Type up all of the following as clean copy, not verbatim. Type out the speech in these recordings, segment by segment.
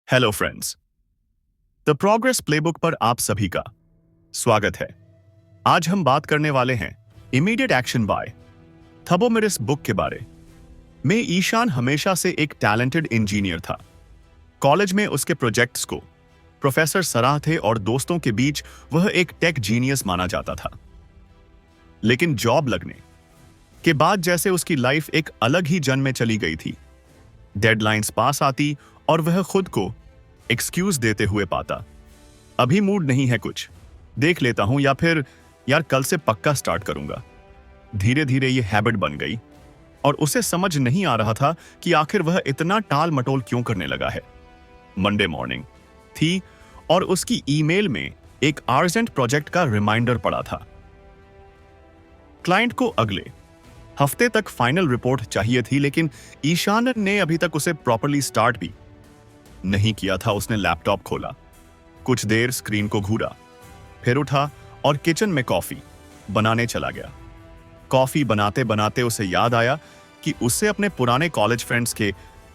Hello friends. The progress playbook पर आप सभी का स्वागत है। आज हम बात करने वाले हैं इमीडिएट एक्शन बाय थबोमिरिस बुक के बारे में। ईशान हमेशा से एक टैलेंटेड इंजीनियर था। कॉलेज में उसके प्रोजेक्ट्स को प्रोफेसर सराह थे और दोस्तों के बीच वह एक टेक जीनियस माना जाता था। लेकिन जॉब लगने के बाद जैसे उसकी लाइफ एक अलग ही जन में चली गई थी। डेडलाइंस पास आती और वह खुद को एक्सक्यूज देते हुए पाता, अभी मूड नहीं है, कुछ देख लेता हूं, या फिर यार कल से पक्का स्टार्ट करूंगा। धीरे धीरे ये हैबिट बन गई और उसे समझ नहीं आ रहा था कि आखिर वह इतना टाल मटोल क्यों करने लगा है। मंडे मॉर्निंग थी और उसकी ईमेल में एक अर्जेंट प्रोजेक्ट का रिमाइंडर पड़ा था। क्लाइंट को अगले हफ्ते तक फाइनल रिपोर्ट चाहिए थी, लेकिन ईशान ने अभी तक उसे प्रॉपर्ली स्टार्ट भी नहीं किया था। उसने लैपटॉप खोला, कुछ देर स्क्रीन को घूरा, फिर उठा और किचन में कॉफी बनाने चला गया। कॉफी बनाते बनाते उसे याद आया कि उसे अपने पुराने कॉलेज फ्रेंड्स के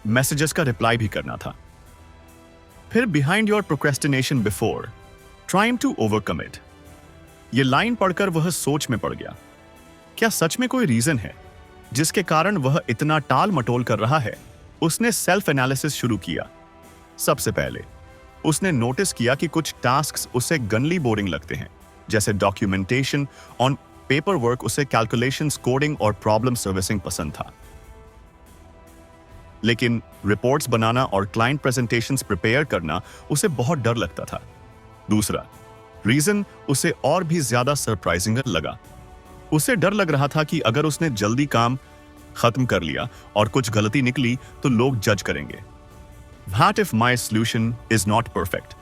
मैसेजेस का रिप्लाई भी करना था। फिर behind your procrastination before trying to overcome it, ये लाइन पढ़कर वह सोच में पड़ गया। क्या सच में कोई रीजन है जिसके कारण वह इतना टाल मटोल कर रहा है? उसने सेल्फ एनालिसिस शुरू किया। सबसे पहले उसने नोटिस किया कि कुछ टास्क्स उसे गनली बोरिंग लगते हैं, जैसे डॉक्यूमेंटेशन ऑन पेपर वर्क। उसे कैलकुलेशंस, कोडिंग और प्रॉब्लम सर्विसिंग पसंद था, लेकिन रिपोर्ट्स बनाना और क्लाइंट प्रेजेंटेशंस प्रिपेयर करना उसे बहुत डर लगता था। दूसरा रीजन उसे और भी ज्यादा सरप्राइजिंग लगा। उसे डर लग रहा था कि अगर उसने जल्दी काम खत्म कर लिया और कुछ गलती निकली तो लोग जज करेंगे। What if my solution is not perfect?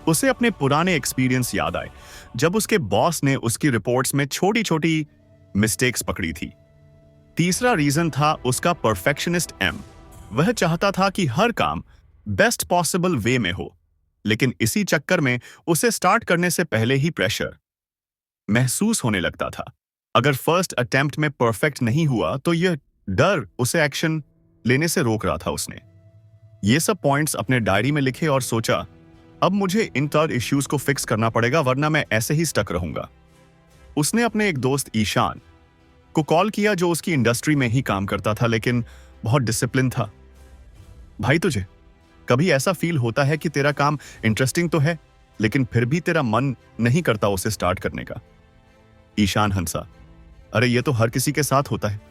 उसे अपने पुराने एक्सपीरियंस याद आए, जब उसके बॉस ने उसकी रिपोर्ट्स में छोटी छोटी मिस्टेक्स पकड़ी थी। तीसरा रीजन था उसका परफेक्शनिस्ट एम। वह चाहता था कि हर काम बेस्ट पॉसिबल वे में हो, लेकिन इसी चक्कर में उसे स्टार्ट करने से पहले ही प्रेशर महसूस होने लगता था। अगर फर्स्ट अटेम्प्ट में परफेक्ट नहीं हुआ तो यह डर उसे एक्शन लेने से रोक रहा था। उसने ये सब पॉइंट्स अपने डायरी में लिखे और सोचा, अब मुझे इन थर्ड इश्यूज को फिक्स करना पड़ेगा, वरना मैं ऐसे ही स्टक रहूंगा। उसने अपने एक दोस्त ईशान को कॉल किया, जो उसकी इंडस्ट्री में ही काम करता था लेकिन बहुत डिसिप्लिन था। भाई, तुझे कभी ऐसा फील होता है कि तेरा काम इंटरेस्टिंग तो है, लेकिन फिर भी तेरा मन नहीं करता उसे स्टार्ट करने का? ईशान हंसा, अरे ये तो हर किसी के साथ होता है,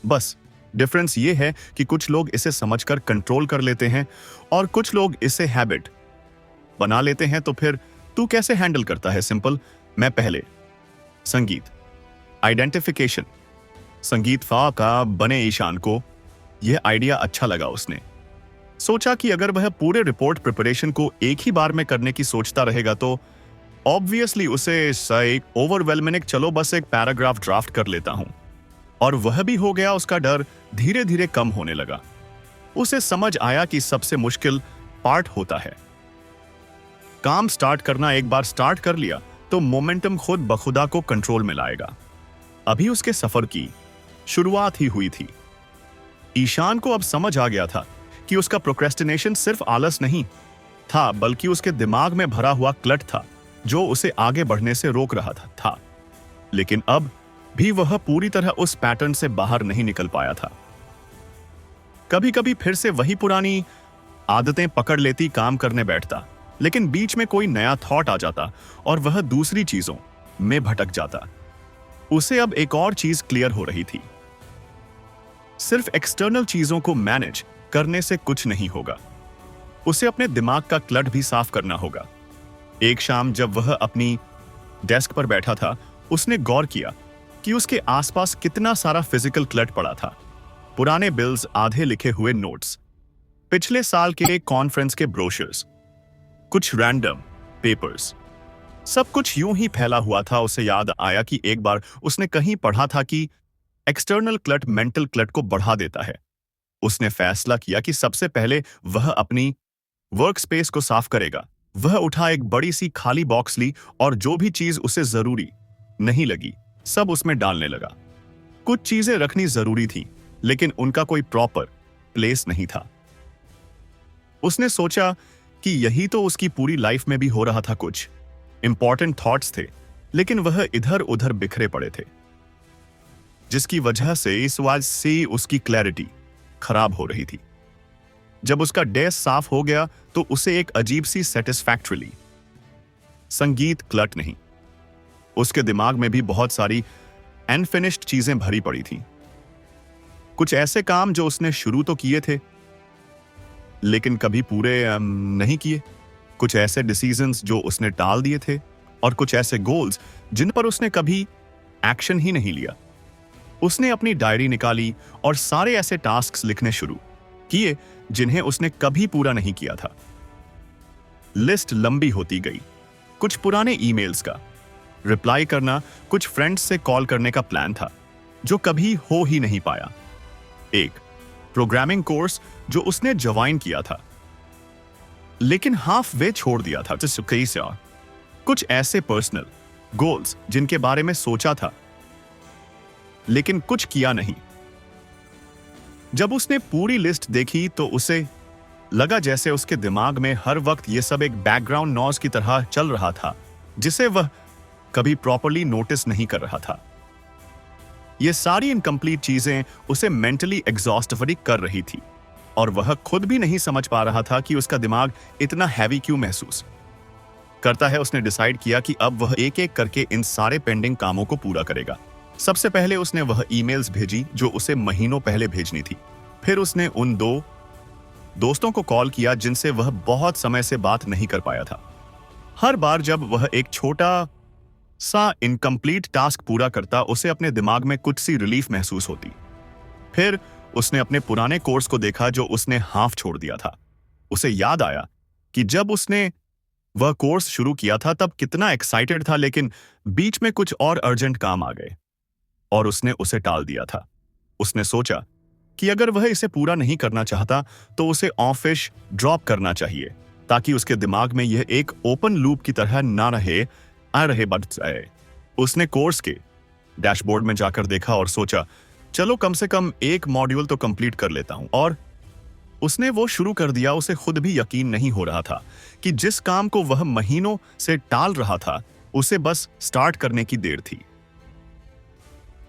बस डिफरेंस ये है कि कुछ लोग इसे समझकर कंट्रोल कर लेते हैं और कुछ लोग इसे हैबिट बना लेते हैं। तो फिर तू कैसे हैंडल करता है? सिंपल। मैं पहले संगीत आइडेंटिफिकेशन, संगीत फा का बने। ईशान को यह आइडिया अच्छा लगा। उसने सोचा कि अगर वह पूरे रिपोर्ट प्रिपरेशन को एक ही बार में करने की सोचता रहेगा तो ऑब्वियसली उसे एक ओवरवेलमिंग, चलो बस एक पैराग्राफ ड्राफ्ट कर लेता हूं, और वह भी हो गया। उसका डर धीरे धीरे कम होने लगा। उसे समझ आया कि सबसे मुश्किल पार्ट होता है काम स्टार्ट करना। एक बार स्टार्ट कर लिया तो मोमेंटम खुद बखुदा को कंट्रोल में लाएगा। अभी उसके सफर की शुरुआत ही हुई थी। ईशान को अब समझ आ गया था कि उसका प्रोक्रेस्टिनेशन सिर्फ आलस नहीं था, बल्कि उसके दिमाग में भरा हुआ क्लट था जो उसे आगे बढ़ने से रोक रहा था। लेकिन अब भी वह पूरी तरह उस पैटर्न से बाहर नहीं निकल पाया था। कभी कभी फिर से वही पुरानी आदतें पकड़ लेती, काम करने बैठता, लेकिन बीच में कोई नया थॉट आ जाता और वह दूसरी चीजों में भटक जाता। उसे अब एक और चीज क्लियर हो रही थी, सिर्फ एक्सटर्नल चीजों को मैनेज करने से कुछ नहीं होगा, उसे अपने दिमाग का क्लट भी साफ करना होगा। एक शाम जब वह अपनी डेस्क पर बैठा था, उसने गौर किया कि उसके आसपास कितना सारा फिजिकल क्लट पड़ा था। पुराने बिल्स, आधे लिखे हुए नोट्स, पिछले साल के कॉन्फ्रेंस के ब्रोशर्स, कुछ रैंडम पेपर्स, सब कुछ यूं ही फैला हुआ था। उसे याद आया कि एक बार उसने कहीं पढ़ा था कि एक्सटर्नल क्लट मेंटल क्लट को बढ़ा देता है। उसने फैसला किया कि सबसे पहले वह अपनी वर्क स्पेस को साफ करेगा। वह उठा, एक बड़ी सी खाली बॉक्स ली और जो भी चीज उसे जरूरी नहीं लगी सब उसमें डालने लगा। कुछ चीजें रखनी जरूरी थी, लेकिन उनका कोई प्रॉपर प्लेस नहीं था। उसने सोचा कि यही तो उसकी पूरी लाइफ में भी हो रहा था। कुछ इंपॉर्टेंट थॉट्स थे, लेकिन वह इधर उधर बिखरे पड़े थे, जिसकी वजह से इस वजह से उसकी क्लैरिटी खराब हो रही थी। जब उसका डेस्क साफ हो गया तो उसे एक अजीब सी सेटिस्फैक्ट्रीली संगीत क्लट नहीं, उसके दिमाग में भी बहुत सारी अनफिनिश्ड चीजें भरी पड़ी थी। कुछ ऐसे काम जो उसने शुरू तो किए थे लेकिन कभी पूरे नहीं किए, कुछ ऐसे डिसीजंस जो उसने टाल दिए थे, और कुछ ऐसे गोल्स जिन पर उसने कभी एक्शन ही नहीं लिया। उसने अपनी डायरी निकाली और सारे ऐसे टास्क्स लिखने शुरू किए जिन्हें उसने कभी पूरा नहीं किया था। लिस्ट लंबी होती गई। कुछ पुराने ईमेल्स का रिप्लाई करना, कुछ फ्रेंड्स से कॉल करने का प्लान था जो कभी हो ही नहीं पाया, एक प्रोग्रामिंग कोर्स जो उसने ज्वाइन किया था लेकिन हाफ वे छोड़ दिया था, कुछ ऐसे पर्सनल गोल्स जिनके बारे में सोचा था लेकिन कुछ किया नहीं। जब उसने पूरी लिस्ट देखी तो उसे लगा जैसे उसके दिमाग में हर वक्त यह सब एक बैकग्राउंड नॉइज की तरह चल रहा था जिसे वह कभी प्रॉपर्ली नोटिस नहीं कर रहा था। ये सारी इनकम्प्लीट चीजें उसे मेंटली एग्जॉस्टिव कर रही थी और वह खुद भी नहीं समझ पा रहा था कि उसका दिमाग इतना हैवी क्यों महसूस करता है। उसने डिसाइड किया कि अब वह एक एक करके इन सारे पेंडिंग कामों को पूरा करेगा। सबसे पहले उसने वह ईमेल्स भेजी जो उसे महीनों पहले भेजनी थी। फिर उसने उन दो दोस्तों को कॉल किया जिनसे वह बहुत समय से बात नहीं कर पाया था। हर बार जब वह एक छोटा सा इनकम्प्लीट टास्क पूरा करता उसे अपने दिमाग में कुछ सी रिलीफ महसूस होती। फिर उसने अपने पुराने कोर्स को देखा जो उसने हाफ छोड़ दिया था। उसे याद आया कि जब उसने वह कोर्स शुरू किया था तब कितना एक्साइटेड था, लेकिन बीच में कुछ और अर्जेंट काम आ गए और उसने उसे टाल दिया था। उसने सोचा कि अगर वह इसे पूरा नहीं करना चाहता तो उसे ऑफिस ड्रॉप करना चाहिए ताकि उसके दिमाग में यह एक ओपन लूप की तरह ना रहे बढ़ जाए। उसने कोर्स के डैशबोर्ड में जाकर देखा और सोचा चलो कम से कम एक मॉड्यूल तो कंप्लीट कर लेता हूं, और उसने वो शुरू कर दिया। उसे खुद भी यकीन नहीं हो रहा था कि जिस काम को वह महीनों से टाल रहा था उसे बस स्टार्ट करने की देर थी।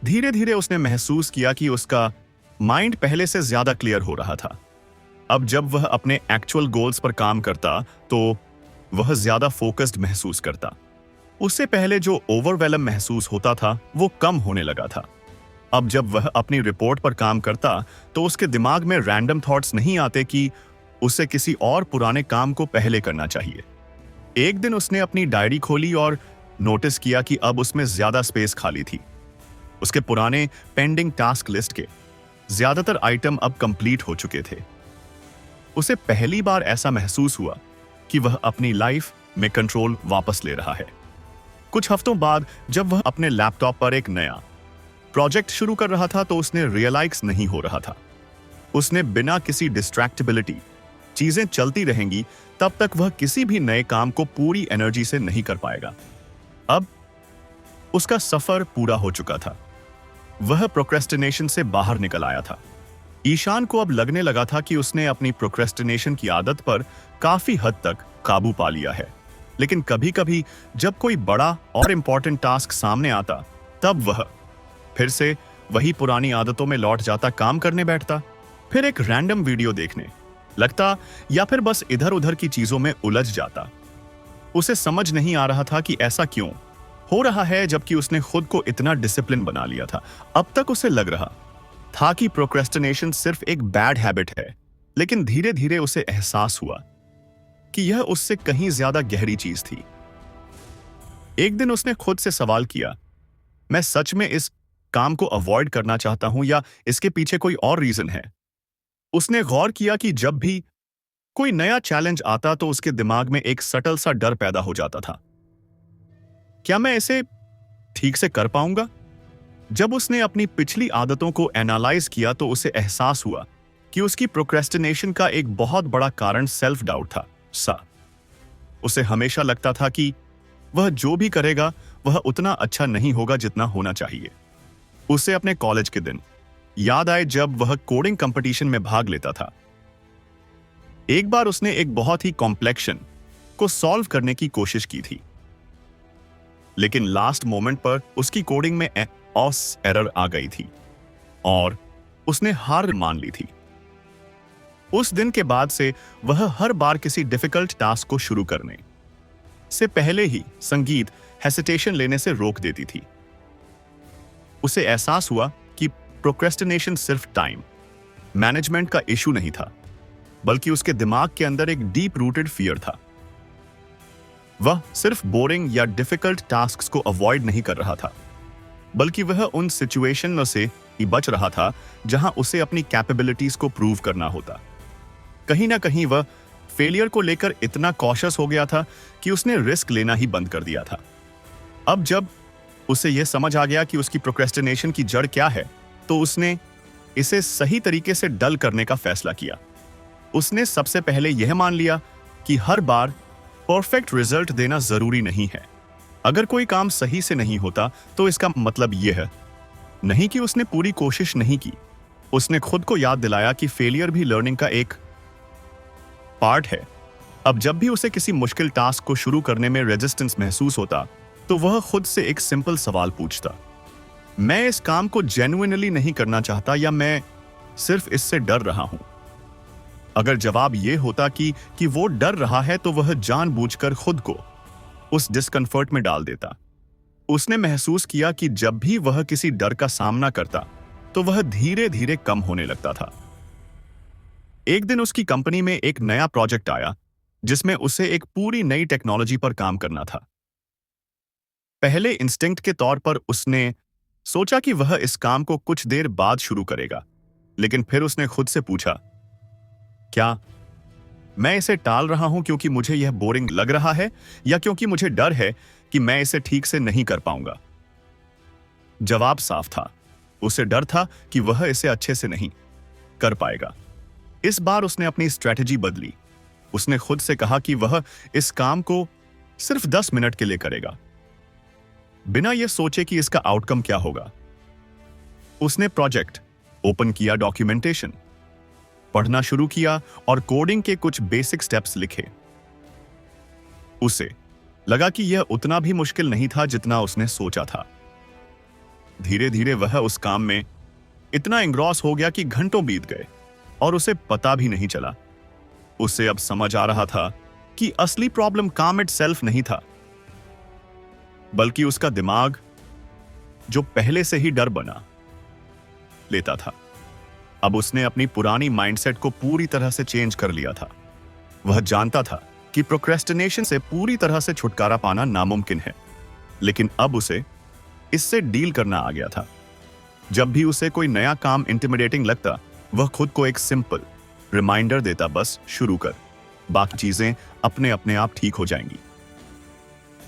धीरे धीरे उसने महसूस किया कि उसका माइंड पहले से ज्यादा क्लियर हो रहा था। अब जब वह अपने एक्चुअल गोल्स पर काम करता तो वह ज्यादा फोकस्ड महसूस करता। उससे पहले जो ओवरवेलम महसूस होता था वो कम होने लगा था। अब जब वह अपनी रिपोर्ट पर काम करता तो उसके दिमाग में रैंडम थॉट्स नहीं आते कि उसे किसी और पुराने काम को पहले करना चाहिए। एक दिन उसने अपनी डायरी खोली और नोटिस किया कि अब उसमें ज्यादा स्पेस खाली थी। उसके पुराने पेंडिंग टास्क लिस्ट के ज्यादातर आइटम अब कंप्लीट हो चुके थे। उसे पहली बार ऐसा महसूस हुआ कि वह अपनी लाइफ में कंट्रोल वापस ले रहा है। कुछ हफ्तों बाद जब वह अपने लैपटॉप पर एक नया प्रोजेक्ट शुरू कर रहा था तो उसने रियलाइज नहीं हो रहा था। उसने बिना किसी डिस्ट्रैक्टेबिलिटी चीजें चलती रहेंगी तब तक वह किसी भी नए काम को पूरी एनर्जी से नहीं कर पाएगा। अब उसका सफर पूरा हो चुका था। वह प्रोक्रेस्टिनेशन से बाहर निकल आया था। ईशान को अब लगने लगा था कि उसने अपनी प्रोक्रेस्टिनेशन की आदत पर काफी हद तक काबू पा लिया है, लेकिन कभी कभी जब कोई बड़ा और इंपॉर्टेंट टास्क सामने आता तब वह फिर से वही पुरानी आदतों में लौट जाता, काम करने बैठता, फिर एक रैंडम वीडियो देखने लगता या फिर बस इधर उधर की चीजों में उलझ जाता। उसे समझ नहीं आ रहा था कि ऐसा क्यों हो रहा है जबकि उसने खुद को इतना डिसिप्लिन बना लिया था। अब तक उसे लग रहा था कि प्रोक्रेस्टिनेशन सिर्फ एक बैड हैबिट है, लेकिन धीरे धीरे उसे एहसास हुआ कि यह उससे कहीं ज्यादा गहरी चीज थी। एक दिन उसने खुद से सवाल किया, मैं सच में इस काम को अवॉइड करना चाहता हूं या इसके पीछे कोई और रीजन है? उसने गौर किया कि जब भी कोई नया चैलेंज आता तो उसके दिमाग में एक सटल सा डर पैदा हो जाता था, क्या मैं इसे ठीक से कर पाऊंगा? जब उसने अपनी पिछली आदतों को एनालाइज किया तो उसे एहसास हुआ कि उसकी प्रोक्रेस्टिनेशन का एक बहुत बड़ा कारण सेल्फ डाउट था। उसे हमेशा लगता था कि वह जो भी करेगा वह उतना अच्छा नहीं होगा जितना होना चाहिए। उसे अपने कॉलेज के दिन याद आए जब वह कोडिंग कंपटीशन में भाग लेता था। एक बार उसने एक बहुत ही कॉम्प्लेक्शन को सॉल्व करने की कोशिश की थी, लेकिन लास्ट मोमेंट पर उसकी कोडिंग में ऑस एरर आ गई थी और उसने हार मान ली थी। उस दिन के बाद से वह हर बार किसी डिफिकल्ट टास्क को शुरू करने से पहले ही संगीत हेसिटेशन लेने से रोक देती थी। उसे एहसास हुआ कि प्रोक्रेस्टिनेशन सिर्फ टाइम मैनेजमेंट का इशू नहीं था, बल्कि उसके दिमाग के अंदर एक डीप रूटेड फियर था। वह सिर्फ बोरिंग या डिफिकल्ट टास्क्स को अवॉइड नहीं कर रहा था, बल्कि वह उन सिचुएशन से ही बच रहा था जहां उसे अपनी कैपेबिलिटीज को प्रूव करना होता। कहीं ना कहीं वह फेलियर को लेकर इतना कॉशियस हो गया था कि उसने रिस्क लेना ही बंद कर दिया था। अब जब उसे यह समझ आ गया कि उसकी प्रोक्रेस्टिनेशन की जड़ क्या है, तो उसने इसे सही तरीके से डल करने का फैसला किया। उसने सबसे पहले यह मान लिया कि हर बार परफेक्ट रिजल्ट देना जरूरी नहीं है। अगर कोई काम सही से नहीं होता तो इसका मतलब यह है नहीं कि उसने पूरी कोशिश नहीं की। उसने खुद को याद दिलाया कि फेलियर भी लर्निंग का एक पार्ट है। अब जब भी उसे किसी मुश्किल टास्क को शुरू करने में रेजिस्टेंस महसूस होता, तो वह खुद से एक सिंपल सवाल पूछता, मैं इस काम को जेन्युइनली नहीं करना चाहता या मैं सिर्फ इससे डर रहा हूं? अगर जवाब यह होता कि वो डर रहा है, तो वह जानबूझकर खुद को उस डिस्कंफर्ट में डाल देता। उसने महसूस किया कि जब भी वह किसी डर का सामना करता, तो वह धीरे धीरे कम होने लगता था। एक दिन उसकी कंपनी में एक नया प्रोजेक्ट आया जिसमें उसे एक पूरी नई टेक्नोलॉजी पर काम करना था। पहले इंस्टिंक्ट के तौर पर उसने सोचा कि वह इस काम को कुछ देर बाद शुरू करेगा, लेकिन फिर उसने खुद से पूछा, क्या मैं इसे टाल रहा हूं क्योंकि मुझे यह बोरिंग लग रहा है, या क्योंकि मुझे डर है कि मैं इसे ठीक से नहीं कर पाऊंगा? जवाब साफ था, उसे डर था कि वह इसे अच्छे से नहीं कर पाएगा। इस बार उसने अपनी स्ट्रेटजी बदली। उसने खुद से कहा कि वह इस काम को सिर्फ 10 मिनट के लिए करेगा, बिना यह सोचे कि इसका आउटकम क्या होगा। उसने प्रोजेक्ट ओपन किया, डॉक्यूमेंटेशन पढ़ना शुरू किया और कोडिंग के कुछ बेसिक स्टेप्स लिखे। उसे लगा कि यह उतना भी मुश्किल नहीं था जितना उसने सोचा था। धीरे धीरे वह उस काम में इतना एंग्रॉस हो गया कि घंटों बीत गए और उसे पता भी नहीं चला। उसे अब समझ आ रहा था कि असली प्रॉब्लम काम इटसेल्फ नहीं था, बल्कि उसका दिमाग जो पहले से ही डर बना लेता था। अब उसने अपनी पुरानी माइंडसेट को पूरी तरह से चेंज कर लिया था। वह जानता था कि प्रोक्रेस्टिनेशन से पूरी तरह से छुटकारा पाना नामुमकिन है, लेकिन अब उसे इससे डील करना आ गया था। जब भी उसे कोई नया काम इंटिमिडेटिंग लगता, वह खुद को एक सिंपल रिमाइंडर देता, बस शुरू कर, बाकी चीजें अपने अपने आप ठीक हो जाएंगी।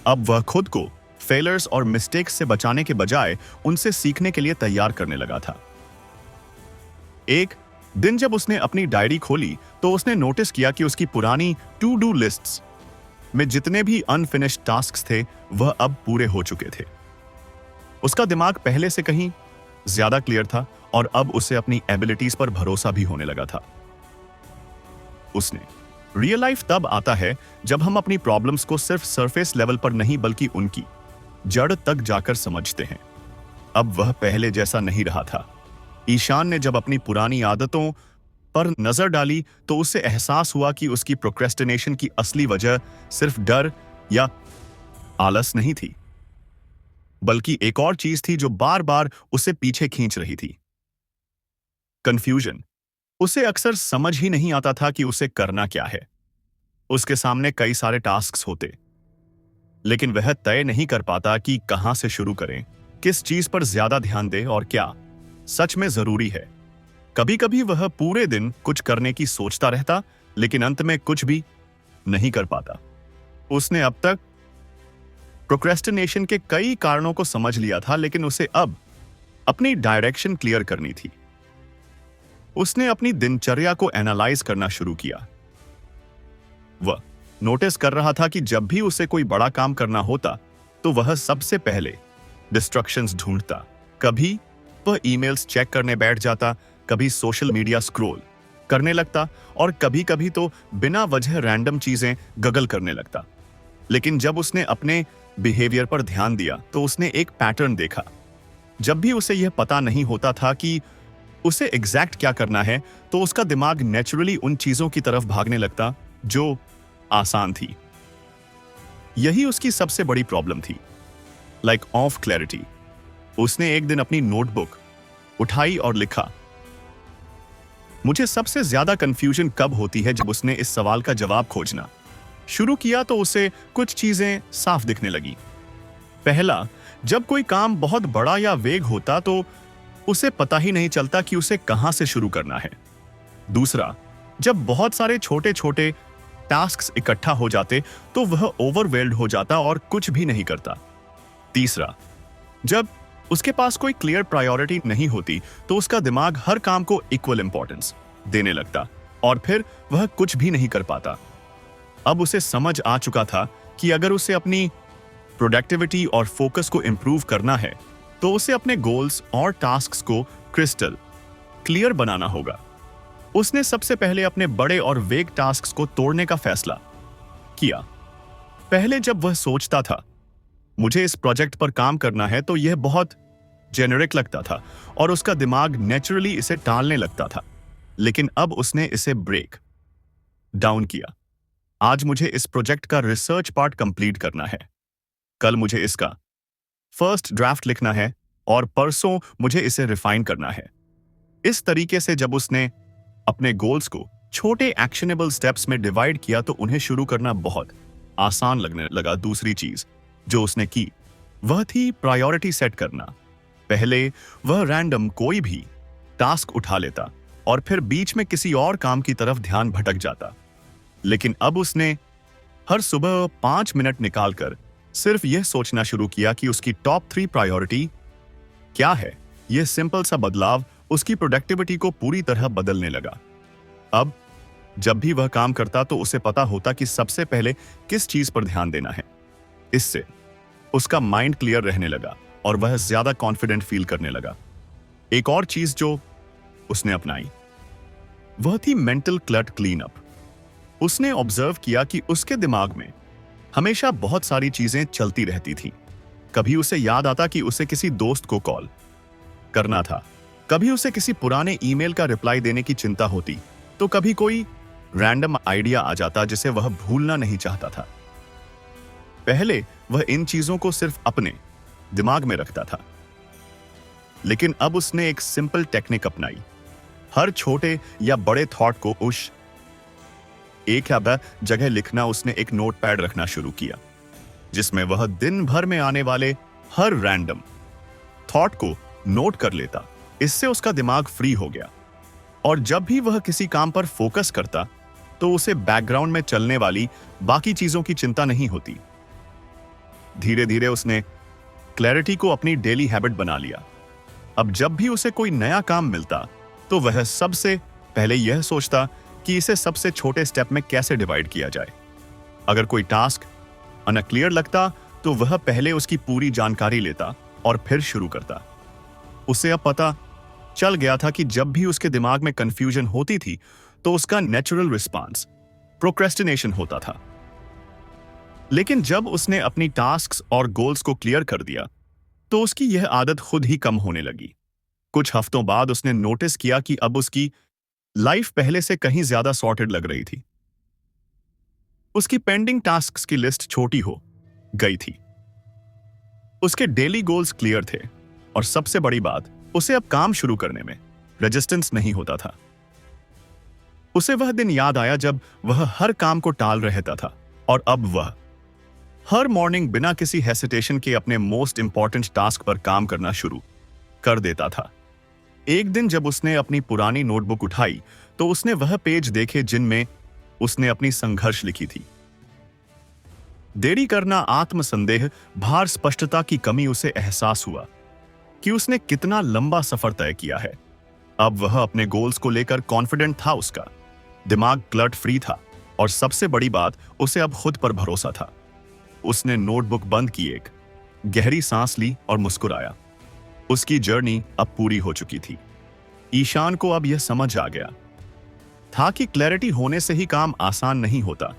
अब वह खुद को फेलियर्स और मिस्टेक्स से बचाने के बजाय उनसे सीखने के लिए तैयार करने लगा था। एक दिन जब उसने अपनी डायरी खोली, तो उसने नोटिस किया कि उसकी पुरानी टू डू लिस्ट्स में जितने भी अनफिनिश्ड टास्क्स थे, वह अब पूरे हो चुके थे। उसका दिमाग पहले से कहीं ज्यादा क्लियर था और अब उसे अपनी एबिलिटीज पर भरोसा भी होने लगा था। उसने रियल लाइफ तब आता है जब हम अपनी प्रॉब्लम्स को सिर्फ सरफेस लेवल पर नहीं, बल्कि उनकी जड़ तक जाकर समझते हैं। अब वह पहले जैसा नहीं रहा था। ईशान ने जब अपनी पुरानी आदतों पर नजर डाली, तो उसे एहसास हुआ कि उसकी प्रोक्रेस्टिनेशन की असली वजह सिर्फ डर या आलस नहीं थी, बल्कि एक और चीज थी जो बार बार उसे पीछे खींच रही थी, कंफ्यूजन। उसे अक्सर समझ ही नहीं आता था कि उसे करना क्या है। उसके सामने कई सारे टास्क्स होते, लेकिन वह तय नहीं कर पाता कि कहां से शुरू करें, किस चीज पर ज्यादा ध्यान दे और क्या सच में जरूरी है। कभी कभी वह पूरे दिन कुछ करने की सोचता रहता, लेकिन अंत में कुछ भी नहीं कर पाता। उसने अब तक प्रोक्रेस्टिनेशन के कई कारणों को समझ लिया था, लेकिन उसे अब अपनी डायरेक्शन क्लियर करनी थी। उसने अपनी दिनचर्या को एनालाइज करना शुरू किया। वह नोटिस कर रहा था कि जब भी उसे कोई बड़ा काम करना होता, तो वह सबसे पहले डिस्ट्रक्शंस ढूंढता। कभी वह ईमेल्स चेक करने बैठ जाता, कभी सोशल मीडिया स्क्रॉल, करने लगता और कभी कभी तो बिना वजह रैंडम चीजें गगल करने लगता। लेकिन जब उसने अपने बिहेवियर पर ध्यान दिया तो उसने एक पैटर्न देखा। जब भी उसे यह पता नहीं होता था कि उसे एग्जैक्ट क्या करना है, तो उसका दिमाग नेचुरली उन चीजों की तरफ भागने लगता जो आसान थी। यही उसकी सबसे बड़ी प्रॉब्लम थी, लाइक ऑफ क्लैरिटी। उसने एक दिन अपनी नोटबुक उठाई और लिखा, मुझे सबसे ज्यादा कंफ्यूजन कब होती है जब उसने इस सवाल का जवाब खोजना शुरू किया तो उसे कुछ चीजें साफ दिखने लगी। पहला, जब कोई काम बहुत बड़ा या वेग होता तो उसे पता ही नहीं चलता कि उसे कहां से शुरू करना है। दूसरा, जब बहुत सारे छोटे छोटे टास्क्स इकट्ठा हो जाते तो वह ओवरवेल्ड हो जाता और कुछ भी नहीं करता। तीसरा, जब उसके पास कोई क्लियर प्रायोरिटी नहीं होती तो उसका दिमाग हर काम को इक्वल इंपॉर्टेंस देने लगता और फिर वह कुछ भी नहीं कर पाता। अब उसे समझ आ चुका था कि अगर उसे अपनी प्रोडक्टिविटी और फोकस को इंप्रूव करना है तो उसे अपने गोल्स और टास्क्स को क्रिस्टल क्लियर बनाना होगा। उसने सबसे पहले अपने बड़े और वेग टास्क्स को तोड़ने का फैसला किया। पहले जब वह सोचता था मुझे इस प्रोजेक्ट पर काम करना है तो यह बहुत जेनेरिक लगता था और उसका दिमाग नेचुरली इसे टालने लगता था। लेकिन अब उसने इसे ब्रेक डाउन किया। आज मुझे इस प्रोजेक्ट का रिसर्च पार्ट कंप्लीट करना है, कल मुझे इसका फर्स्ट ड्राफ्ट लिखना है और परसों मुझे इसे रिफाइन करना है। इस तरीके से जब उसने अपने गोल्स को छोटे एक्शनेबल स्टेप्स में डिवाइड किया तो उन्हें शुरू करना बहुत आसान लगने लगा। दूसरी चीज जो उसने की वह थी प्रायोरिटी सेट करना। पहले वह रैंडम कोई भी टास्क उठा लेता और फिर बीच में किसी और काम की तरफ ध्यान भटक जाता। लेकिन अब उसने हर सुबह 5 मिनट निकालकर सिर्फ यह सोचना शुरू किया कि उसकी टॉप 3 प्रायोरिटी क्या है। यह सिंपल सा बदलाव उसकी प्रोडक्टिविटी को पूरी तरह बदलने लगा। अब जब भी वह काम करता तो उसे पता होता कि सबसे पहले किस चीज पर ध्यान देना है। इससे उसका माइंड क्लियर रहने लगा और वह ज्यादा कॉन्फिडेंट फील करने लगा। एक और चीज जो उसने अपनाई वह थी मेंटल क्लट क्लीन अप। उसने ऑब्जर्व किया कि उसके दिमाग में हमेशा बहुत सारी चीजें चलती रहती थी। कभी उसे याद आता कि उसे किसी दोस्त को कॉल करना था, कभी उसे किसी पुराने ईमेल का रिप्लाई देने की चिंता होती, तो कभी कोई रैंडम आइडिया आ जाता जिसे वह भूलना नहीं चाहता था। पहले वह इन चीजों को सिर्फ अपने दिमाग में रखता था, लेकिन अब उसने एक सिंपल टेक्निक अपनाई। हर छोटे या बड़े थॉट को उस एक या दो जगह लिखना। उसने एक नोटपैड रखना शुरू किया जिसमें वह दिन भर में आने वाले हर रैंडम थॉट को नोट कर लेता। इससे उसका दिमाग फ्री हो गया और जब भी वह किसी काम पर फोकस करता तो उसे बैकग्राउंड में चलने वाली बाकी चीजों की चिंता नहीं होती। धीरे धीरे उसने क्लैरिटी को अपनी डेली हैबिट बना लिया। अब जब भी उसे कोई नया काम मिलता तो वह सबसे पहले यह सोचता कि इसे सबसे छोटे स्टेप में कैसे डिवाइड किया जाए। अगर कोई टास्क अनक्लियर लगता तो वह पहले उसकी पूरी जानकारी लेता और फिर शुरू करता। उसे अब पता चल गया था कि जब भी उसके दिमाग में कंफ्यूजन होती थी तो उसका नेचुरल रिस्पांस प्रोक्रेस्टिनेशन होता था। लेकिन जब उसने अपनी टास्क्स और गोल्स को क्लियर कर दिया तो उसकी यह आदत खुद ही कम होने लगी। कुछ हफ्तों बाद उसने नोटिस किया कि अब उसकी लाइफ पहले से कहीं ज्यादा सॉर्टेड लग रही थी। उसकी पेंडिंग टास्क्स की लिस्ट छोटी हो गई थी, उसके डेली गोल्स क्लियर थे और सबसे बड़ी बात, उसे अब काम शुरू करने में रेजिस्टेंस नहीं होता था। उसे वह दिन याद आया जब वह हर काम को टाल रहता था और अब वह हर मॉर्निंग बिना किसी हेसिटेशन के अपने मोस्ट इंपॉर्टेंट टास्क पर काम करना शुरू कर देता था। एक दिन जब उसने अपनी पुरानी नोटबुक उठाई तो उसने वह पेज देखे जिनमें उसने अपनी संघर्ष लिखी थी। देरी करना, आत्मसंदेह, भार, स्पष्टता की कमी। उसे एहसास हुआ कि उसने कितना लंबा सफर तय किया है। अब वह अपने गोल्स को लेकर कॉन्फिडेंट था, उसका दिमाग क्लट फ्री था और सबसे बड़ी बात, उसे अब खुद पर भरोसा था। उसने नोटबुक बंद की, एक गहरी सांस ली और मुस्कुराया। उसकी जर्नी अब पूरी हो चुकी थी। ईशान को अब यह समझ आ गया था कि क्लैरिटी होने से ही काम आसान नहीं होता,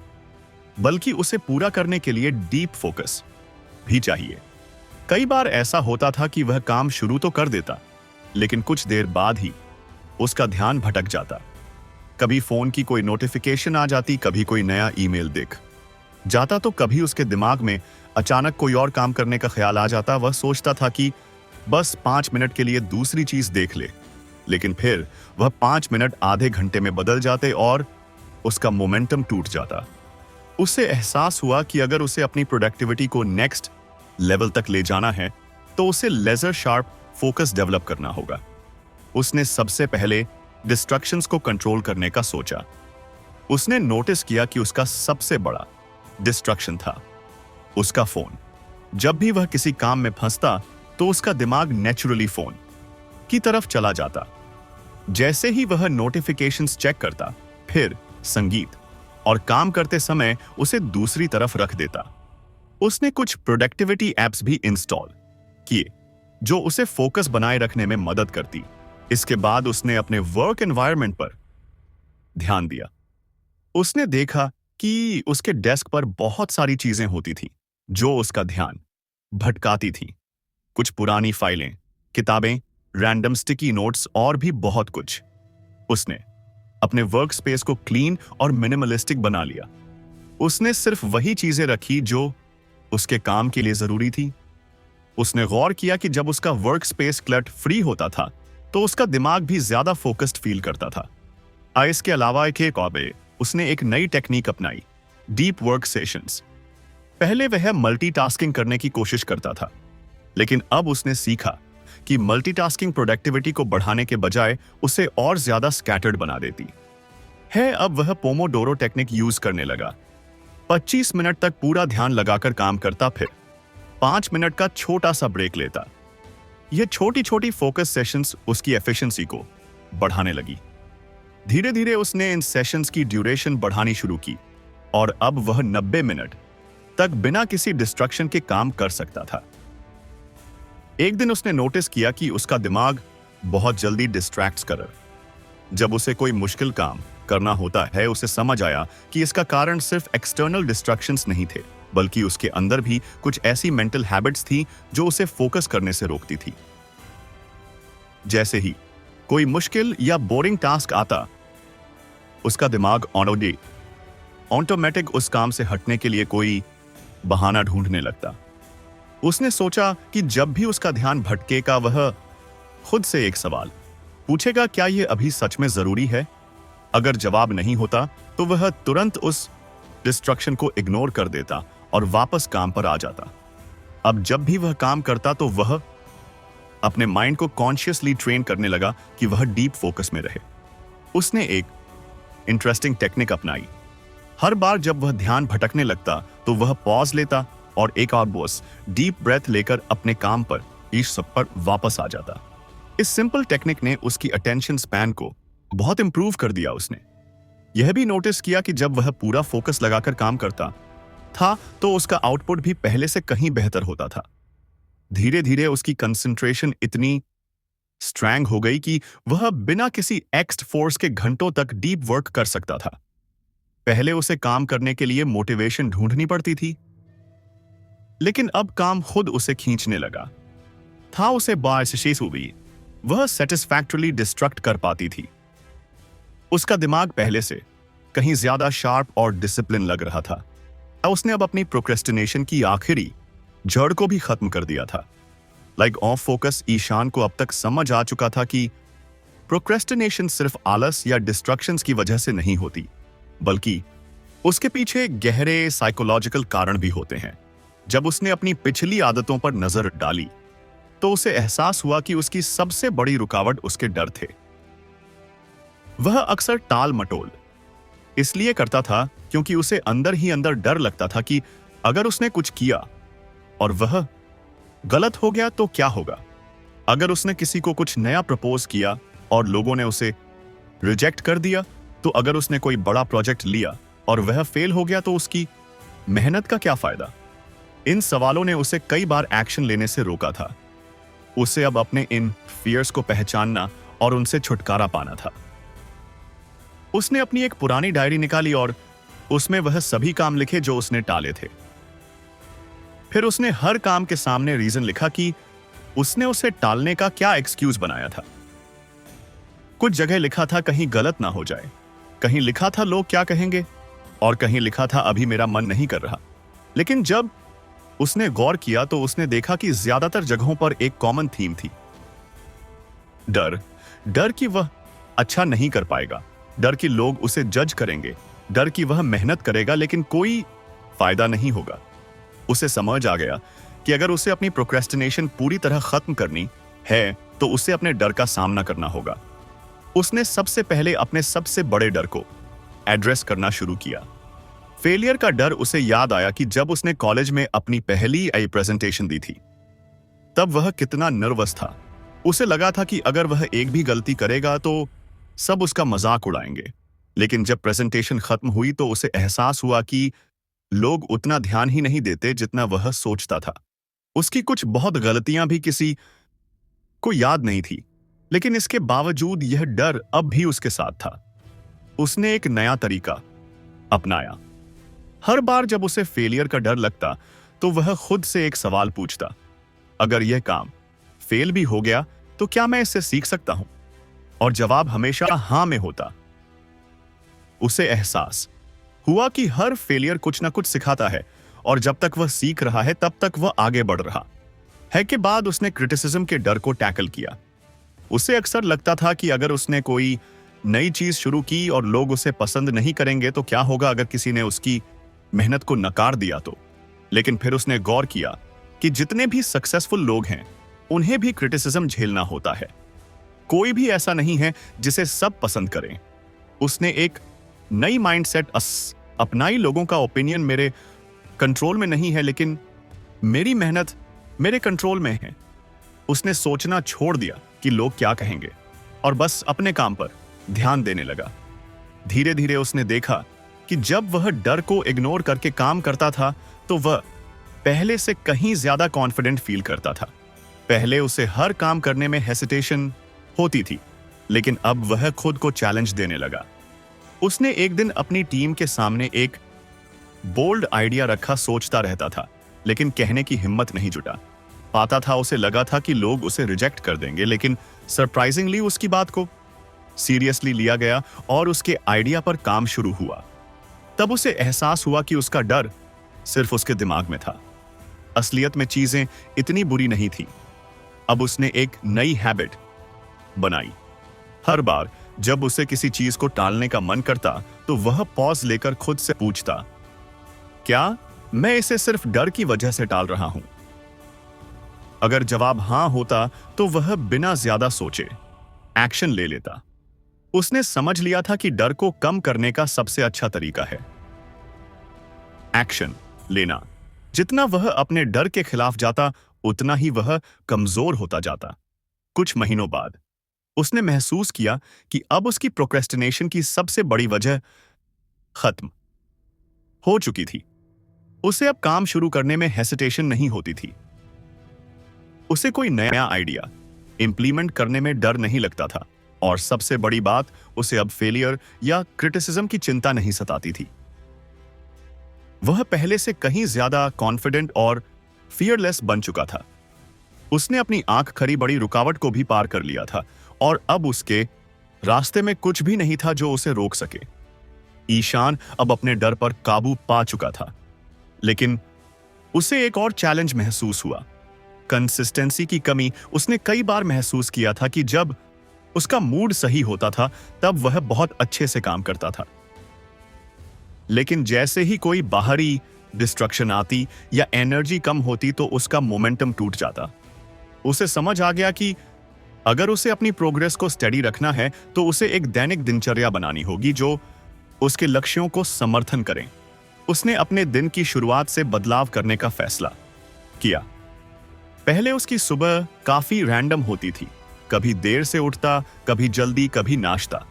बल्कि उसे पूरा करने के लिए डीप फोकस भी चाहिए। कई बार ऐसा होता था कि वह काम शुरू तो कर देता, लेकिन कुछ देर बाद ही उसका ध्यान भटक जाता। कभी फोन की कोई नोटिफिकेशन आ जाती, कभी कोई नया ईमेल देख जाता, तो कभी उसके दिमाग में अचानक कोई और काम करने का ख्याल आ जाता। वह सोचता था कि बस 5 मिनट के लिए दूसरी चीज देख ले, लेकिन फिर वह 5 मिनट आधे घंटे में बदल जाते और उसका मोमेंटम टूट जाता। उसे एहसास हुआ कि अगर उसे अपनी प्रोडक्टिविटी को नेक्स्ट लेवल तक ले जाना है, तो उसे लेजर शार्प फोकस डेवलप करना होगा। उसने सबसे पहले डिस्ट्रैक्शंस को कंट्रोल करने का सोचा। उसने नोटिस किया कि उसका सबसे बड़ा डिस्ट्रैक्शन था उसका फोन। जब भी वह किसी काम में फंसता, तो उसका दिमाग नेचुरली फोन की तरफ चला जाता। जैसे ही वह नोटिफिकेशंस चेक करता, फिर संगीत और काम करते समय उसे दूसरी तरफ रख देता। उसने कुछ प्रोडक्टिविटी एप्स भी इंस्टॉल किए जो उसे फोकस बनाए रखने में मदद करती। इसके बाद उसने अपने वर्क एनवायरनमेंट पर ध्यान दिया। उसने देखा कि उसके डेस्क पर बहुत सारी चीजें होती थी जो उसका ध्यान भटकाती थी। कुछ पुरानी फाइलें, किताबें, रैंडम स्टिकी नोट्स और भी बहुत कुछ। उसने अपने वर्क स्पेस को क्लीन और मिनिमलिस्टिक बना लिया। उसने सिर्फ वही चीजें रखी जो उसके काम के लिए जरूरी थी। उसने गौर किया कि जब उसका वर्क स्पेस क्लट फ्री होता था, तो उसका दिमाग भी ज्यादा फोकस्ड फील करता था। इसके अलावा उसने एक नई टेक्निक अपनाई, डीप वर्क सेशंस। पहले वह मल्टीटास्किंग करने की कोशिश करता था, लेकिन अब उसने सीखा कि मल्टीटास्किंग प्रोडक्टिविटी को बढ़ाने के बजाय उसे और ज्यादा स्कैटर्ड बना देती है। अब वह पोमोडोरो टेक्निक यूज करने लगा। 25 मिनट तक पूरा ध्यान लगाकर काम करता, फिर 5 मिनट का छोटा सा ब्रेक लेता। यह छोटी छोटी फोकस सेशंस उसकी एफिशिएंसी को बढ़ाने लगी। धीरे धीरे उसने इन सेशंस की ड्यूरेशन बढ़ानी शुरू की और अब वह 90 मिनट तक बिना किसी डिस्ट्रक्शन के काम कर सकता था। एक दिन उसने नोटिस किया कि उसका दिमाग बहुत जल्दी डिस्ट्रैक्ट कर। जब उसे कोई मुश्किल काम करना होता है, उसे समझ आया कि इसका कारण सिर्फ एक्सटर्नल डिस्ट्रैक्शंस नहीं थे, बल्कि उसके अंदर भी कुछ ऐसी मेंटल हैबिट्स थी जो उसे फोकस करने से रोकती थी। जैसे ही कोई मुश्किल या बोरिंग टास्क आता, उसका दिमाग ऑटोमेटिक उस काम से हटने के लिए कोई बहाना ढूंढने लगता। उसने सोचा कि जब भी उसका ध्यान भटकेगा, वह खुद से एक सवाल पूछेगा, क्या यह अभी सच में जरूरी है? अगर जवाब नहीं होता, तो वह तुरंत उस डिस्ट्रक्शन को इग्नोर कर देता और वापस काम पर आ जाता। अब जब भी वह काम करता, तो वह अपने माइंड को कॉन्शियसली ट्रेन करने लगा कि वह डीप फोकस में रहे। उसने एक इंटरेस्टिंग टेक्निक अपनाई। हर बार जब वह ध्यान भटकने लगता, तो वह पॉज लेता और एक और डीप ब्रेथ लेकर अपने काम पर इस सब पर वापस आ जाता। इस सिंपल टेक्निक ने उसकी अटेंशन स्पैन को बहुत इंप्रूव कर दिया। उसने यह भी नोटिस किया कि जब वह पूरा फोकस लगाकर काम करता था, तो उसका आउटपुट भी पहले से कहीं बेहतर होता था। धीरे धीरे उसकी कंसंट्रेशन इतनी स्ट्रॉन्ग हो गई कि वह बिना किसी एक्स्ट्रा फोर्स के घंटों तक डीप वर्क कर सकता था। पहले उसे काम करने के लिए मोटिवेशन ढूंढनी पड़ती थी, लेकिन अब काम खुद उसे खींचने लगा था। उसे बारिश हुई, वह सेटिस्फैक्टरली डिस्ट्रक्ट कर पाती थी। उसका दिमाग पहले से कहीं ज्यादा शार्प और डिसिप्लिन लग रहा था। उसने अब अपनी प्रोक्रेस्टिनेशन की आखिरी जड़ को भी खत्म कर दिया था। ऑफ फोकस ईशान को अब तक समझ आ चुका था कि प्रोक्रेस्टिनेशन सिर्फ आलस या डिस्ट्रक्शंस की वजह से नहीं होती, बल्कि उसके पीछे गहरे साइकोलॉजिकल कारण भी होते हैं। जब उसने अपनी पिछली आदतों पर नजर डाली, तो उसे एहसास हुआ कि उसकी सबसे बड़ी रुकावट उसके डर थे। वह अक्सर टाल मटोल इसलिए करता था क्योंकि उसे अंदर ही अंदर डर लगता था कि अगर उसने कुछ किया और वह गलत हो गया तो क्या होगा। अगर उसने किसी को कुछ नया प्रपोज किया और लोगों ने उसे रिजेक्ट कर दिया, तो अगर उसने कोई बड़ा प्रोजेक्ट लिया और वह फेल हो गया, तो उसकी मेहनत का क्या फायदा। इन सवालों ने उसे कई बार एक्शन लेने से रोका था। उसे अब अपने इन फियर्स को पहचानना और उनसे छुटकारा पाना था। उसने अपनी एक पुरानी डायरी निकाली और उसमें वह सभी काम लिखे जो उसने टाले थे। फिर उसने हर काम के सामने रीजन लिखा कि उसने उसे टालने का क्या एक्सक्यूज बनाया था। कुछ जगह लिखा था कहीं गलत ना हो जाए, कहीं लिखा था लोग क्या कहेंगे, और कहीं लिखा था अभी मेरा मन नहीं कर रहा। लेकिन जब उसने गौर किया तो उसने देखा कि ज्यादातर जगहों पर एक कॉमन थीम थी। डर, डर कि वह अच्छा नहीं कर पाएगा, डर कि लोग उसे जज करेंगे, डर कि वह मेहनत करेगा लेकिन कोई फायदा नहीं होगा। उसे समझ आ गया कि अगर उसे अपनी प्रोक्रेस्टिनेशन पूरी तरह खत्म करनी है तो उसे अपने डर का सामना करना होगा। उसने सबसे पहले अपने सबसे बड़े डर को एड्रेस करना शुरू किया। फेलियर का डर उसे याद आया कि जब उसने कॉलेज में अपनी पहली प्रेजेंटेशन दी थी तब वह कितना नर्वस था। उसे लगा था कि अगर वह एक भी गलती करेगा तो सब उसका मजाक उड़ाएंगे। लेकिन जब प्रेजेंटेशन खत्म हुई तो उसे एहसास हुआ कि लोग उतना ध्यान ही नहीं देते जितना वह सोचता था। उसकी कुछ बहुत गलतियां भी किसी को याद नहीं थी, लेकिन इसके बावजूद यह डर अब भी उसके साथ था। उसने एक नया तरीका अपनाया। हर बार जब उसे फेलियर का डर लगता तो वह खुद से एक सवाल पूछता, अगर यह काम फेल भी हो गया तो क्या मैं इससे सीख सकता हूं? और जवाब हमेशा हां में होता। उसे एहसास हुआ कि हर फेलियर कुछ ना कुछ सिखाता है और जब तक वह सीख रहा है तब तक वह आगे बढ़ रहा है। के बाद उसने क्रिटिसिज्म के डर को टैकल किया। उसे अक्सर लगता था कि अगर उसने कोई नई चीज शुरू की और लोग उसे पसंद नहीं करेंगे तो क्या होगा अगर किसी ने उसकी मेहनत को नकार दिया तो। लेकिन फिर उसने गौर किया कि जितने भी सक्सेसफुल लोग हैं उन्हें भी क्रिटिसिज्म झेलना होता है। कोई भी ऐसा नहीं है जिसे सब पसंद करें। उसने एक नई माइंडसेट अपनाई। लोगों का ओपिनियन मेरे कंट्रोल में नहीं है लेकिन मेरी मेहनत मेरे कंट्रोल में है। उसने सोचना छोड़ दिया कि लोग क्या कहेंगे और बस अपने काम पर ध्यान देने लगा। धीरे धीरे उसने देखा कि जब वह डर को इग्नोर करके काम करता था तो वह पहले से कहीं ज्यादा कॉन्फिडेंट फील करता था। पहले उसे हर काम करने में हेसिटेशन होती थी, लेकिन अब वह खुद को चैलेंज देने लगा। उसने एक दिन अपनी टीम के सामने एक बोल्ड आइडिया रखा। सोचता रहता था लेकिन कहने की हिम्मत नहीं जुटा पाता था। उसे लगा था कि लोग उसे रिजेक्ट कर देंगे, लेकिन सरप्राइजिंगली उसकी बात को सीरियसली लिया गया और उसके आइडिया पर काम शुरू हुआ। तब उसे एहसास हुआ कि उसका डर सिर्फ उसके दिमाग में था। असलियत में चीजें इतनी बुरी नहीं थी। अब उसने एक नई हैबिट बनाई। हर बार जब उसे किसी चीज को टालने का मन करता तो वह पॉज लेकर खुद से पूछता, क्या मैं इसे सिर्फ डर की वजह से टाल रहा हूं? अगर जवाब हां होता तो वह बिना ज्यादा सोचे एक्शन ले लेता। उसने समझ लिया था कि डर को कम करने का सबसे अच्छा तरीका है एक्शन लेना। जितना वह अपने डर के खिलाफ जाता उतना ही वह कमजोर होता जाता। कुछ महीनों बाद उसने महसूस किया कि अब उसकी प्रोक्रेस्टिनेशन की सबसे बड़ी वजह खत्म हो चुकी थी। उसे अब काम शुरू करने में हेसिटेशन नहीं होती थी। उसे कोई नया आइडिया इंप्लीमेंट करने में डर नहीं लगता था और सबसे बड़ी बात, उसे अब फेलियर या क्रिटिसिज्म की चिंता नहीं सताती थी। वह पहले से कहीं ज्यादा कॉन्फिडेंट और फियरलेस बन चुका था। उसने अपनी आंख खड़ी बड़ी रुकावट को भी पार कर लिया था और अब उसके रास्ते में कुछ भी नहीं था जो उसे रोक सके। ईशान अब अपने डर पर काबू पा चुका था, लेकिन उसे एक और चैलेंज महसूस हुआ, कंसिस्टेंसी की कमी। उसने कई बार महसूस किया था कि जब उसका मूड सही होता था तब वह बहुत अच्छे से काम करता था, लेकिन जैसे ही कोई बाहरी डिस्ट्रक्शन आती या एनर्जी कम होती तो उसका मोमेंटम टूट जाता। उसे समझ आ गया कि अगर उसे अपनी प्रोग्रेस को स्टेडी रखना है तो उसे एक दैनिक दिनचर्या बनानी होगी जो उसके लक्ष्यों को समर्थन करें। उसने अपने दिन की शुरुआत से बदलाव करने का फैसला किया। पहले उसकी सुबह काफी रैंडम होती थी। कभी देर से उठता, कभी जल्दी, कभी नाश्ता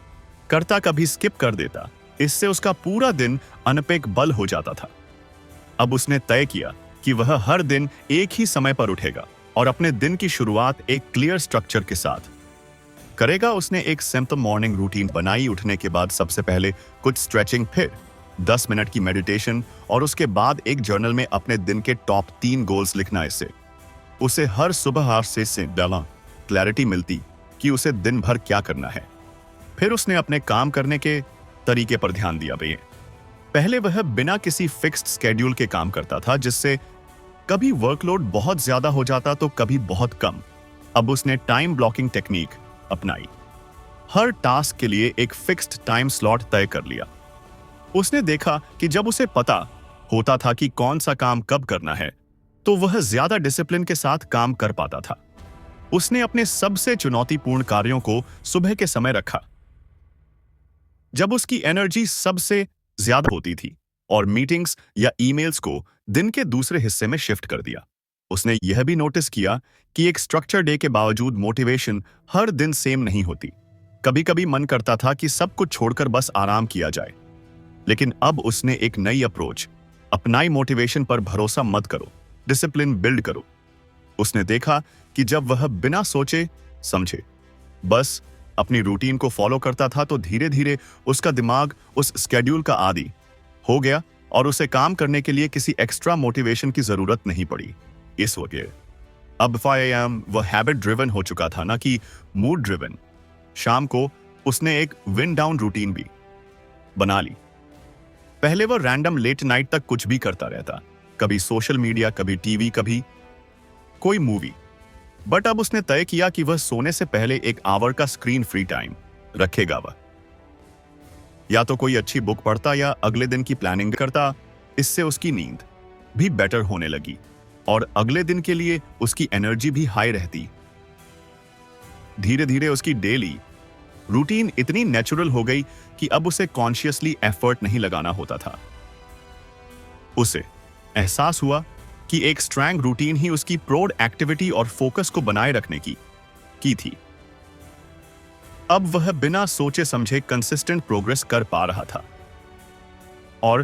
करता, कभी स्किप कर देता। इससे उसका पूरा दिन अनपेक बल हो जाता था। अब उसने तय किया कि वह हर दिन एक ही समय पर उठेगा और अपने दिन की शुरुआत एक क्लियर स्ट्रक्चर के साथ करेगा। उसने एक सिंपल मॉर्निंग रूटीन बनाई। उठने के बाद सबसे पहले कुछ स्ट्रेचिंग, फिर 10 मिनट की मेडिटेशन और उसके बाद एक जर्नल में अपने दिन के टॉप 3 गोल्स लिखना। इससे उसे हर सुबह आज से डाला क्लैरिटी मिलती कि उसे दिन भर क्या करना है। फिर उसने अपने काम करने के तरीके पर ध्यान दिया। भैया पहले वह बिना किसी फिक्स्ड स्केड्यूल के काम करता था, जिससे कभी वर्कलोड बहुत ज्यादा हो जाता तो कभी बहुत कम। अब उसने टाइम ब्लॉकिंग टेक्निक अपनाई। हर टास्क के लिए एक फिक्स्ड टाइम स्लॉट तय कर लिया। उसने देखा कि जब उसे पता होता था कि कौन सा काम कब करना है, तो वह ज्यादा डिसिप्लिन के साथ काम कर पाता था। उसने अपने सबसे चुनौतीपूर्ण कार्यों को सुबह के समय रखा, जब उसकी एनर्जी सबसे ज्यादा होती थी, और मीटिंग्स या ईमेल्स को दिन के दूसरे हिस्से में शिफ्ट कर दिया। उसने यह भी नोटिस किया कि एक स्ट्रक्चर डे के बावजूद मोटिवेशन हर दिन सेम नहीं होती। कभी कभी मन करता था कि सब कुछ छोड़कर बस आराम किया जाए, लेकिन अब उसने एक नई अप्रोच अपनाई। मोटिवेशन पर भरोसा मत करो, डिसिप्लिन बिल्ड करो। उसने देखा कि जब वह बिना सोचे समझे बस अपनी रूटीन को फॉलो करता था, तो धीरे धीरे उसका दिमाग उस स्केड्यूल का आदी हो गया और उसे काम करने के लिए किसी एक्स्ट्रा मोटिवेशन की जरूरत नहीं पड़ी। इस वजह अब 5 AM वह हैबिट ड्रिवन हो चुका था, ना कि मूड ड्रिवन। शाम को उसने एक विंड डाउन रूटीन भी बना ली। पहले वह रैंडम लेट नाइट तक कुछ भी करता रहता, कभी सोशल मीडिया, कभी टीवी, कभी कोई मूवी। बट अब उसने तय किया कि वह सोने से पहले 1 आवर का स्क्रीन फ्री टाइम रखेगा। वह या तो कोई अच्छी बुक पढ़ता या अगले दिन की प्लानिंग करता। इससे उसकी नींद भी बेटर होने लगी और अगले दिन के लिए उसकी एनर्जी भी हाई रहती। धीरे धीरे उसकी डेली रूटीन इतनी नेचुरल हो गई कि अब उसे कॉन्शियसली एफर्ट नहीं लगाना होता था। उसे एहसास हुआ कि एक स्ट्रॉन्ग रूटीन ही उसकी प्रोड एक्टिविटी और फोकस को बनाए रखने की थी। अब वह बिना सोचे समझे कंसिस्टेंट प्रोग्रेस कर पा रहा था और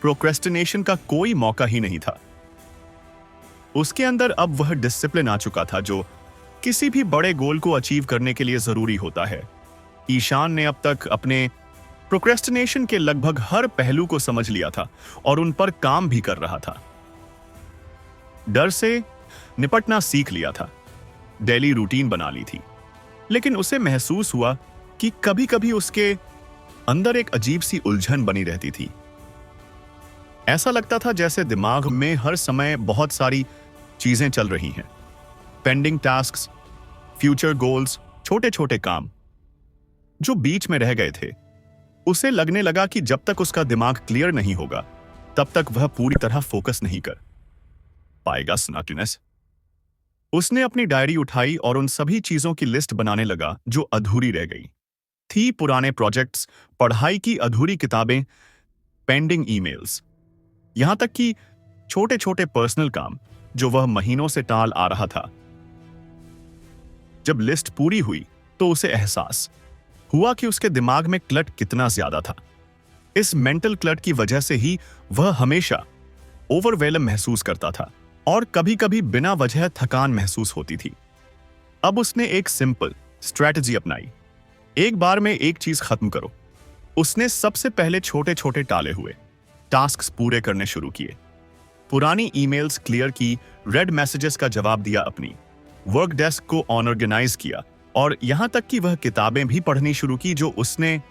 प्रोक्रेस्टिनेशन का कोई मौका ही नहीं था। उसके अंदर अब वह डिसिप्लिन आ चुका था जो किसी भी बड़े गोल को अचीव करने के लिए जरूरी होता है। ईशान ने अब तक अपने प्रोक्रेस्टिनेशन के लगभग हर पहलू को समझ लिया था और उन पर काम भी कर रहा था। डर से निपटना सीख लिया था, डेली रूटीन बना ली थी, लेकिन उसे महसूस हुआ कि कभी-कभी उसके अंदर एक अजीब सी उलझन बनी रहती थी। ऐसा लगता था जैसे दिमाग में हर समय बहुत सारी चीजें चल रही हैं, पेंडिंग टास्क्स, फ्यूचर गोल्स, छोटे-छोटे काम जो बीच में रह गए थे। उसे लगने लगा कि जब तक उसका दिमाग क्लियर नहीं होगा, तब तक वह पूरी तरह फोकस नहीं कर पाएगा। स्नॉटीनेस। उसने अपनी डायरी उठाई और उन सभी चीजों की लिस्ट बनाने लगा जो अधूरी रह गई थी। पुराने प्रोजेक्ट्स, पढ़ाई की अधूरी किताबें, पेंडिंग ईमेल्स, यहां तक कि छोटे-छोटे पर्सनल काम जो वह महीनों से टाल आ रहा था। जब लिस्ट पूरी हुई तो उसे एहसास हुआ कि उसके दिमाग में क्लट कितना ज्यादा था। इस मेंटल क्लट की वजह से ही वह हमेशा ओवरवेलम महसूस करता था और कभी-कभी बिना वजह थकान महसूस होती थी। अब उसने एक सिंपल स्ट्रैटेजी अपनाई। एक बार में एक चीज खत्म करो। उसने सबसे पहले छोटे-छोटे टाले हुए टास्क्स पूरे करने शुरू किए। पुरानी ईमेल्स क्लियर की, रेड मैसेजेस का जवाब दिया, अपनी वर्क डेस्क को ऑर्गेनाइज किया और यहां तक कि वह किताबें भी पढ़नी शुरू की जो उसने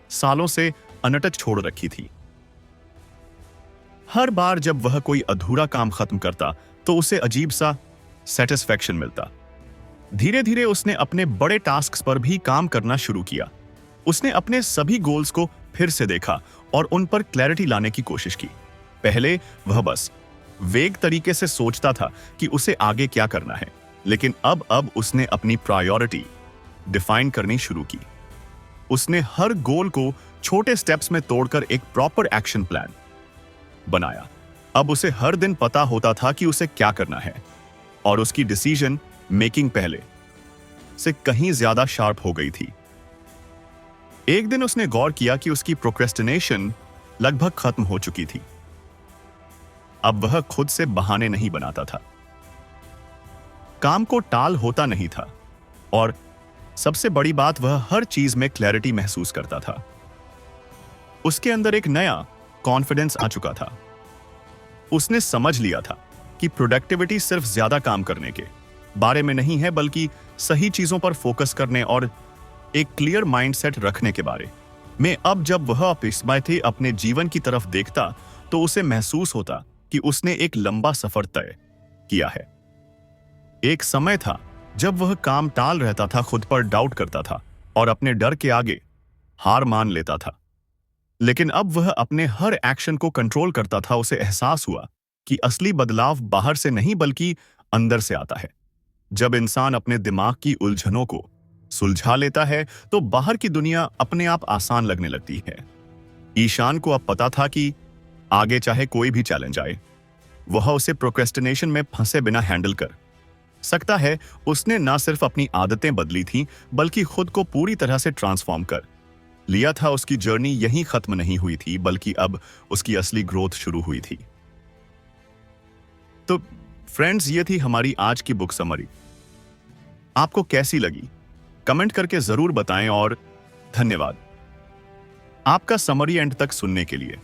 सालों से अनटच छोड़ रखी थी। हर बार जब वह कोई अधूरा काम खत्म करता तो उसे अजीब सा सेटिस्फैक्शन मिलता। धीरे धीरे उसने अपने बड़े टास्क्स पर भी काम करना शुरू किया। उसने अपने सभी गोल्स को फिर से देखा और उन पर क्लैरिटी लाने की कोशिश की। पहले वह बस वेग तरीके से सोचता था कि उसे आगे क्या करना है, लेकिन अब उसने अपनी प्रायोरिटी डिफाइन करनी शुरू की। उसने हर गोल को छोटे स्टेप्स में तोड़कर एक प्रॉपर एक्शन प्लान बनाया। अब उसे हर दिन पता होता था कि उसे क्या करना है और उसकी डिसीजन मेकिंग पहले से कहीं ज्यादा शार्प हो गई थी। एक दिन उसने गौर किया कि उसकी प्रोक्रेस्टिनेशन लगभग खत्म हो चुकी थी। अब वह खुद से बहाने नहीं बनाता था, काम को टाल होता नहीं था और सबसे बड़ी बात, वह हर चीज में क्लैरिटी महसूस करता था। उसके अंदर एक नया कॉन्फिडेंस आ चुका था। उसने समझ लिया था कि प्रोडक्टिविटी सिर्फ ज्यादा काम करने के बारे में नहीं है, बल्कि सही चीजों पर फोकस करने और एक क्लियर माइंडसेट रखने के बारे में। अब जब वह विस्मय थे अपने जीवन की तरफ देखता, तो उसे महसूस होता कि उसने एक लंबा सफर तय किया है। एक समय था जब वह काम टाल रहता था, खुद पर डाउट करता था और अपने डर के आगे हार मान लेता था। लेकिन अब वह अपने हर एक्शन को कंट्रोल करता था। उसे एहसास हुआ कि असली बदलाव बाहर से नहीं बल्कि अंदर से आता है। जब इंसान अपने दिमाग की उलझनों को सुलझा लेता है, तो बाहर की दुनिया अपने आप आसान लगने लगती है। ईशान को अब पता था कि आगे चाहे कोई भी चैलेंज आए, वह उसे प्रोक्रेस्टिनेशन में फंसे बिना हैंडल कर सकता है। उसने न सिर्फ अपनी आदतें बदली थीं, बल्कि खुद को पूरी तरह से ट्रांसफॉर्म कर लिया था। उसकी जर्नी यहीं खत्म नहीं हुई थी, बल्कि अब उसकी असली ग्रोथ शुरू हुई थी। तो फ्रेंड्स, ये थी हमारी आज की बुक समरी। आपको कैसी लगी कमेंट करके जरूर बताएं और धन्यवाद आपका समरी एंड तक सुनने के लिए।